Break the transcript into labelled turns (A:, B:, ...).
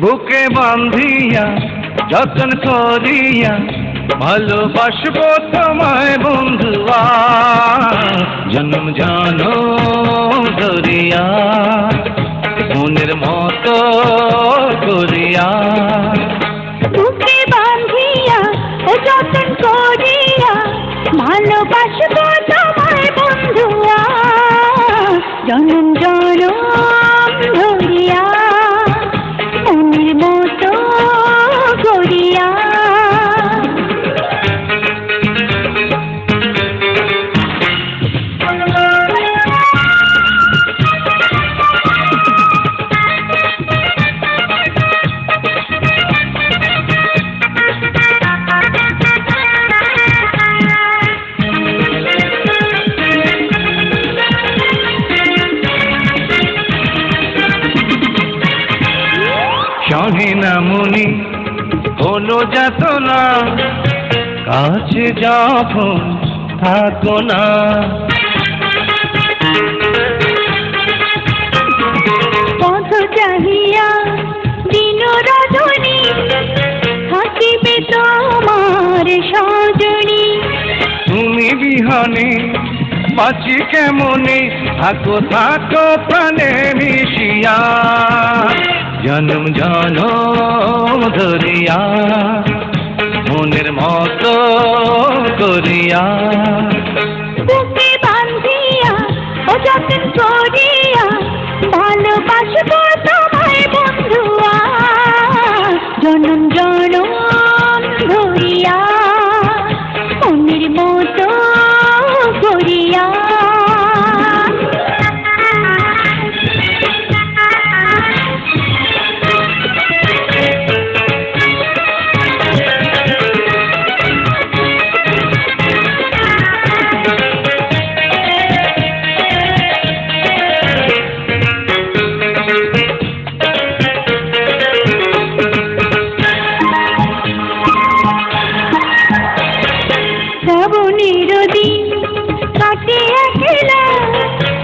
A: বুকে বাঁধিয়া যতন করিয়া ভালোবাসবো তোমায় বন্ধুয়া, জন্ম জনম ধরিয়া মনের মতো করিয়া।
B: বুকে বাঁধিয়া যতন করিয়া ভালোবাসবো তোমায় বন্ধুয়া, জনম জনম ধরিয়া মনের মতো করিয়া।
A: সহে না মনি হলো যাতনা, কাছে যখন থাকো না।
B: পথ চাহিয়া দিন রজনী থাকিবে তোমার সজনী।
A: তুমি বিহানে বাঁচি কেমনে, থাকো থাকো প্রাণে মিশিয়া, জনম জনম ধরিয়া মনের মতো করিয়া।
B: বুকে বাঁধিয়া ও যতন করিয়া ভালোবাসবো।